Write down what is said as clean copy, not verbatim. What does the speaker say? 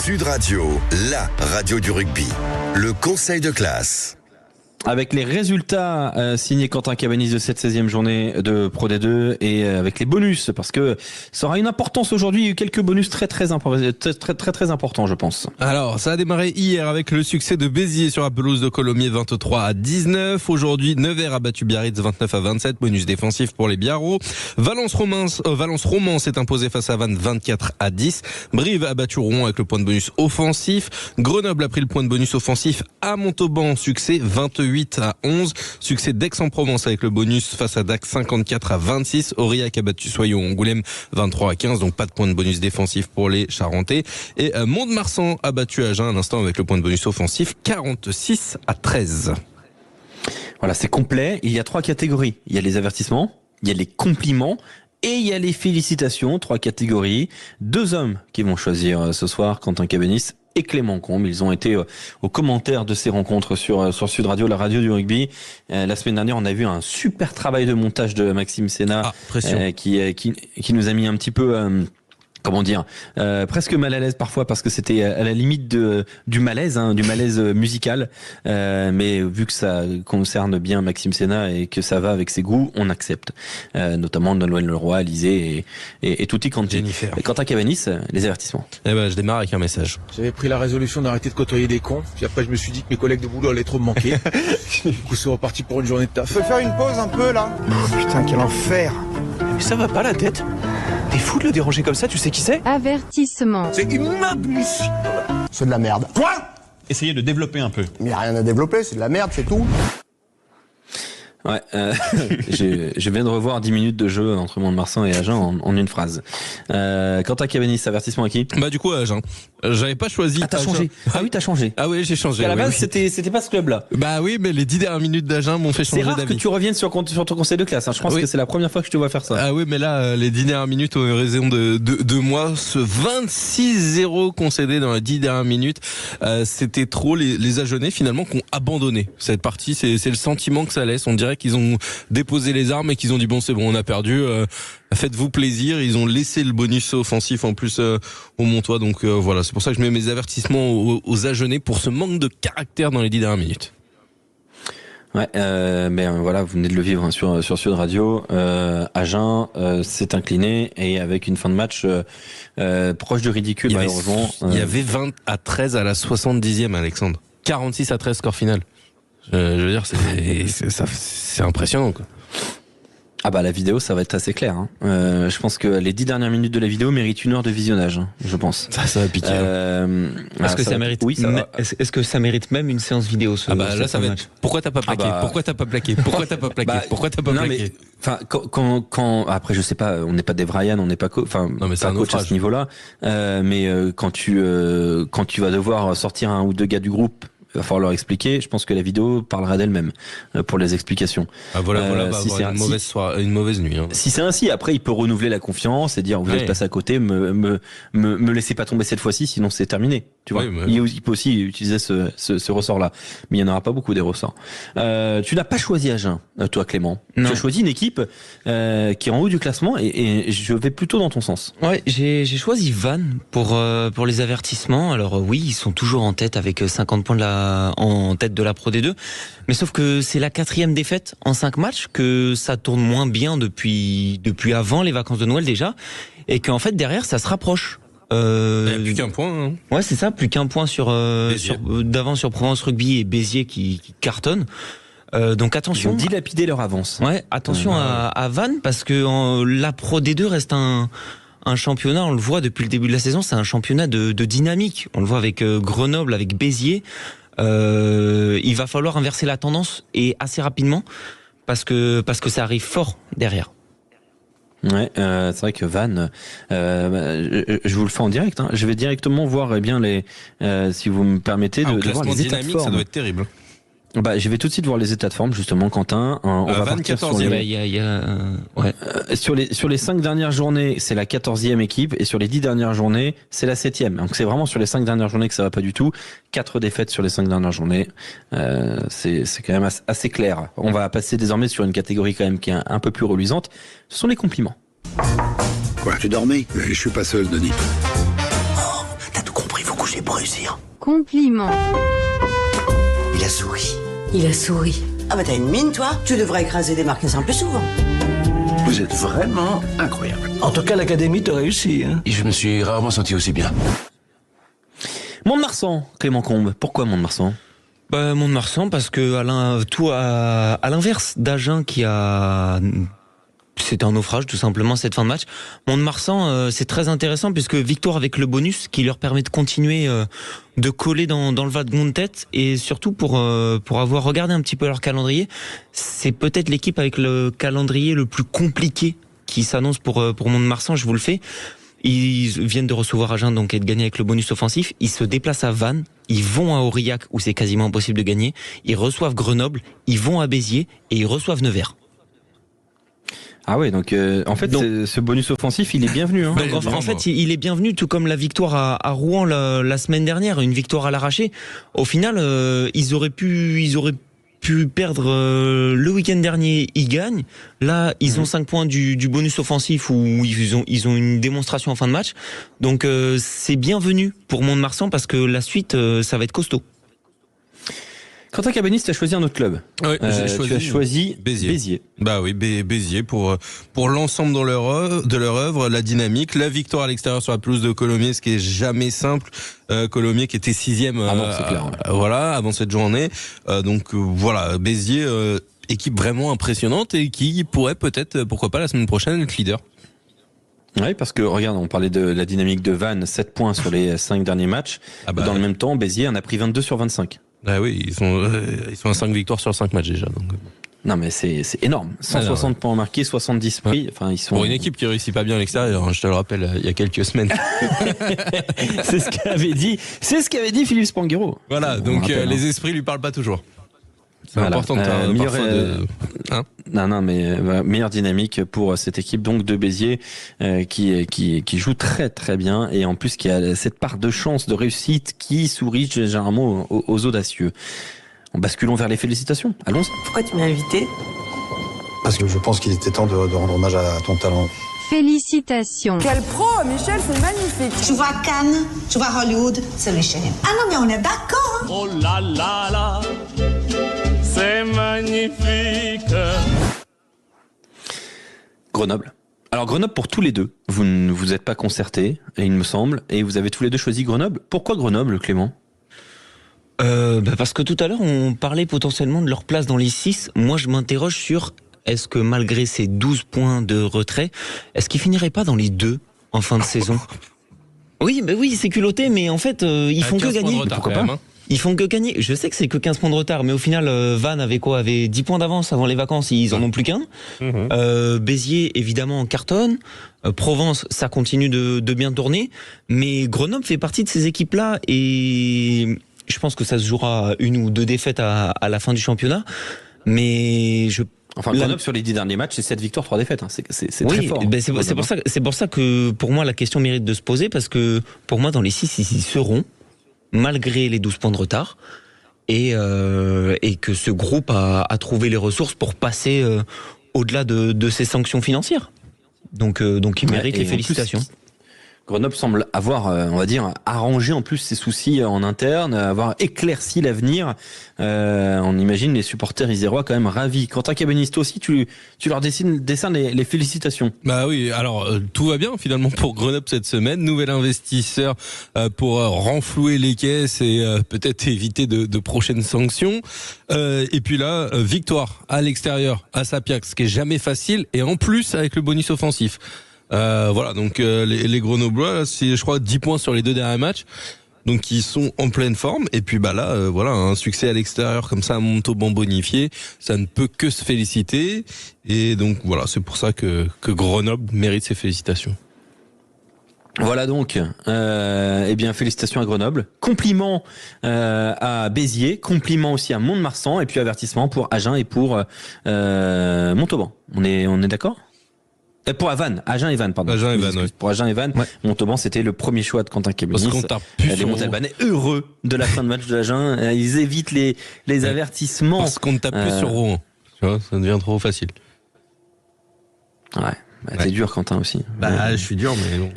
Sud Radio, la radio du rugby. Le conseil de classe. Avec les résultats signés Quentin Cabanis de cette 16e journée de Pro D2 et avec les bonus, parce que ça aura une importance aujourd'hui. Il y a eu quelques bonus très importants, je pense. Alors, ça a démarré hier avec le succès de Béziers sur la pelouse de Colomiers 23-19. Aujourd'hui, Nevers a battu Biarritz 29-27, bonus défensif pour les Biarros. Valence Romans s'est imposé face à Vannes 24-10. Brive a battu Rouen avec le point de bonus offensif. Grenoble a pris le point de bonus offensif à Montauban, succès 28-11. Succès d'Aix-en-Provence avec le bonus face à Dax 54-26. Aurillac a battu Soyons-Angoulême 23-15, donc pas de point de bonus défensif pour les Charentais. Et Mont-de-Marsan a battu Agen à l'instant avec le point de bonus offensif 46-13. Voilà, c'est complet. Il y a 3 catégories. Il y a les avertissements, il y a les compliments et il y a les félicitations. 3 catégories. 2 hommes qui vont choisir ce soir, Quentin Cabanis et Clément Combe. Ils ont été aux commentaires de ces rencontres sur Sud Radio, la radio du rugby. La semaine dernière, on a vu un super travail de montage de Maxime Sénat qui nous a mis un petit peu... presque mal à l'aise parfois parce que c'était à la limite du malaise musical. Mais vu que ça concerne bien Maxime Sénat et que ça va avec ses goûts, on accepte. Notamment Nolwenn Leroy, Alizé et Tutti Quanti. Quentin Cabanis, les avertissements. Je démarre avec un message. J'avais pris la résolution d'arrêter de côtoyer des cons. Puis après, je me suis dit que mes collègues de boulot allaient trop me manquer. Du coup, c'est reparti pour une journée de taf. Faut faire une pause un peu là. Putain, quel enfer. Mais ça va pas la tête? T'es fou de le déranger comme ça, tu sais qui c'est? Avertissement. C'est inadmissible. C'est de la merde. Quoi? Essayez de développer un peu. Mais y a rien à développer, c'est de la merde, c'est tout. Ouais, je viens de revoir 10 minutes de jeu entre Mont-de-Marsan et Agen en une phrase. Quentin Cabanis, avertissement à qui? Du coup, Agen. J'avais pas choisi. Ah, t'as changé. Ah oui, t'as changé. Ah oui, j'ai changé. À la base, oui. c'était pas ce club-là. Oui, mais les 10 dernières minutes d'Agen m'ont fait changer d'avis. C'est rare que tu reviennes sur ton conseil de classe. Je pense que c'est la première fois que je te vois faire ça. Ah oui, mais là, les 10 dernières minutes ont eu raison de moi. Ce 26-0 concédé dans les 10 dernières minutes, c'était trop. Les Agenais, finalement, qui ont abandonné cette partie. C'est le sentiment que ça laisse. On dirait qu'ils ont déposé les armes et qu'ils ont dit bon, c'est bon, on a perdu. Faites-vous plaisir. Ils ont laissé le bonus offensif en plus au Montois. Donc voilà, c'est pour ça que je mets mes avertissements aux Agenais pour ce manque de caractère dans les 10 dernières minutes. Ouais, voilà, vous venez de le vivre sur Sud Radio. Agen s'est incliné et avec une fin de match proche du ridicule, malheureusement. Il y avait 20-13 à la 70e, Alexandre. 46-13 score final. Je veux dire, c'est impressionnant, quoi. Ah la vidéo, ça va être assez clair. Je pense que les 10 dernières minutes de la vidéo méritent 1 heure de visionnage, je pense. Ça va piquer. Est-ce que ça mérite? Oui, est-ce que ça mérite même une séance vidéo? Là, ça va être. Pourquoi t'as pas plaqué? Pourquoi t'as pas plaqué? Pourquoi t'as pas plaqué? Pourquoi t'as pas plaqué? Enfin, quand après, je sais pas, on n'est pas des Brian, on n'est pas coach à ce niveau-là. Mais quand tu vas devoir sortir 1 ou 2 gars du groupe, il va falloir leur expliquer. Je pense que la vidéo parlera d'elle-même pour les explications. Si c'est une mauvaise nuit. Si c'est ainsi, après il peut renouveler la confiance et dire vous êtes passé à côté, me laissez pas tomber cette fois-ci, sinon c'est terminé. Tu vois, il peut aussi utiliser ce ressort-là, mais il y en aura pas beaucoup des ressorts. Tu n'as pas choisi Agen, toi Clément. Non. Tu as choisi une équipe qui est en haut du classement et je vais plutôt dans ton sens. Ouais, j'ai choisi Vannes pour les avertissements. Alors oui, ils sont toujours en tête avec 50 points en tête de la Pro D2, mais sauf que c'est la 4e défaite en 5 matchs, que ça tourne moins bien depuis avant les vacances de Noël déjà, et qu'en fait derrière ça se rapproche. Plus qu'un point. Hein. Ouais, c'est ça, plus qu'un point d'avance sur Provence Rugby et Béziers qui cartonnent. Donc attention. Ils ont dilapidé leur avance. Ouais, attention à Vannes, parce que la Pro D2 reste un championnat, on le voit depuis le début de la saison, c'est un championnat de dynamique. On le voit avec Grenoble, avec Béziers. Il va falloir inverser la tendance et assez rapidement parce que ça arrive fort derrière. Ouais, c'est vrai que Vannes, je vous le fais en direct. Je vais directement voir si vous me permettez, de voir les états de forme. Ça doit être terrible. Je vais tout de suite voir les états de forme, justement, Quentin. On va partir sur sur les 5 dernières journées, c'est la 14e équipe, et sur les 10 dernières journées, c'est la 7e. Donc c'est vraiment sur les 5 dernières journées que ça va pas du tout. 4 défaites sur les 5 dernières journées. C'est quand même assez clair. On va passer désormais sur une catégorie quand même qui est un peu plus reluisante. Ce sont les compliments. Quoi, tu dormais? Je suis pas seul, Denis. T'as tout compris, faut coucher. toucher Brésil. Compliment. Il a souri. Il a souri. Ah bah t'as une mine, toi. Tu devrais écraser des marcassins plus souvent. Vous êtes vraiment incroyable. En tout cas, l'académie t'a réussi. Hein. Et je me suis rarement senti aussi bien. Mont-de-Marsan, Clément Combes. Pourquoi Mont-de-Marsan ? Mont-de-Marsan parce que à l'inverse d'Agen qui a... C'était un naufrage tout simplement cette fin de match. Mont-de-Marsan, c'est très intéressant puisque victoire avec le bonus qui leur permet de continuer de coller dans le wagon de tête et surtout pour avoir regardé un petit peu leur calendrier, c'est peut-être l'équipe avec le calendrier le plus compliqué qui s'annonce pour Mont-de-Marsan, je vous le fais. Ils viennent de recevoir Agen donc et de gagner avec le bonus offensif. Ils se déplacent à Vannes, ils vont à Aurillac où c'est quasiment impossible de gagner. Ils reçoivent Grenoble, ils vont à Béziers et ils reçoivent Nevers. Ah ouais, donc en fait ce bonus offensif il est bienvenu. Hein. Donc en fait il est bienvenu, tout comme la victoire à Rouen la semaine dernière, une victoire à l'arraché. Au final ils auraient pu perdre le week-end dernier, ils gagnent. Là ils ont 5 points du bonus offensif où ils ont une démonstration en fin de match. Donc c'est bienvenu pour Mont-de-Marsan parce que la suite ça va être costaud. Quentin Cabanis, tu as choisi un autre club. Ouais, tu as choisi Béziers. Bah oui, Béziers pour l'ensemble de leur œuvre, la dynamique, la victoire à l'extérieur sur la pelouse de Colomiers, ce qui est jamais simple. Colomiers qui était 6e voilà, avant cette journée. Voilà, Béziers, équipe vraiment impressionnante et qui pourrait peut-être, pourquoi pas, la semaine prochaine être leader. Oui, parce que regarde, on parlait de la dynamique de Vannes, 7 points sur les 5 derniers matchs. Dans le même temps, Béziers en a pris 22 sur 25. Ah oui, ils sont à 5 victoires sur 5 matchs déjà. Donc. Non mais c'est énorme. 160 points marqués, 70 pris. Enfin, ils sont... Pour une équipe qui réussit pas bien à l'extérieur, hein, je te le rappelle, il y a quelques semaines. c'est ce qu'avait dit Philippe Spanghero. Voilà, donc les esprits lui parlent pas toujours. C'est important meilleure dynamique pour cette équipe donc de Béziers qui joue très très bien et en plus qui a cette part de chance, de réussite qui sourit généralement aux audacieux. Basculons vers les félicitations. Allons-y. Pourquoi tu m'as invité ? Parce que je pense qu'il était temps de rendre hommage à ton talent. Félicitations. Quel pro, Michel, c'est magnifique. Tu vois Cannes, tu vois Hollywood, c'est les chaînes. Ah non, mais on est d'accord. Hein. Oh là là là, c'est magnifique. Grenoble. Alors Grenoble pour tous les deux. Vous ne vous êtes pas concertés, il me semble, et vous avez tous les deux choisi Grenoble. Pourquoi Grenoble, Clément ? Parce que tout à l'heure on parlait potentiellement de leur place dans les 6. Moi je m'interroge sur est-ce que malgré ces 12 points de retrait, est-ce qu'ils finiraient pas dans les 2 en fin de saison ? Oui, c'est culotté, mais en fait ils font que gagner. Pourquoi pas ? Ils font que gagner. Je sais que c'est que 15 points de retard, mais au final Vannes avait 10 points d'avance avant les vacances, ils en ont plus qu'un. Béziers évidemment cartonne. Provence, ça continue de bien tourner, mais Grenoble fait partie de ces équipes-là et je pense que ça se jouera 1 ou 2 défaites à la fin du championnat, mais Grenoble sur les 10 derniers matchs, c'est 7 victoires, 3 défaites. Hein. C'est très fort. C'est pour ça que pour moi la question mérite de se poser, parce que pour moi dans les 6 ils y seront malgré les 12 points de retard et que ce groupe a trouvé les ressources pour passer au-delà de ces sanctions financières. Donc il mérite les félicitations. Grenoble semble avoir, on va dire, arrangé en plus ses soucis en interne, avoir éclairci l'avenir. On imagine les supporters isérois quand même ravis. Quentin Cabanis, toi aussi, tu leur décernes les félicitations. Bah oui, alors tout va bien finalement pour Grenoble cette semaine. Nouvel investisseur pour renflouer les caisses et peut-être éviter de prochaines sanctions. Et puis là, victoire à l'extérieur à Sapiac, ce qui est jamais facile, et en plus avec le bonus offensif. Voilà, donc les Grenoblois, là, c'est je crois 10 points sur les 2 derniers matchs. Donc ils sont en pleine forme et puis là voilà, un succès à l'extérieur comme ça à Montauban bonifié, ça ne peut que se féliciter et donc voilà, c'est pour ça que Grenoble mérite ses félicitations. Voilà donc, félicitations à Grenoble, compliments à Béziers, compliments aussi à Mont-de-Marsan et puis avertissement pour Agen et pour Montauban. On est d'accord ? Pour Vannes, Agen et Vannes, pardon. Agen et Vannes, oui. Pour Agen et Vannes, ouais. Montauban, c'était le premier choix de Quentin Cabanis. Les Montalbanais heureux de la fin de match de Agen. Ils évitent les avertissements. Parce qu'on ne tape plus sur Rouen. Tu vois, ça devient trop facile. Ouais. T'es dur, Quentin, aussi. Je suis dur, mais non.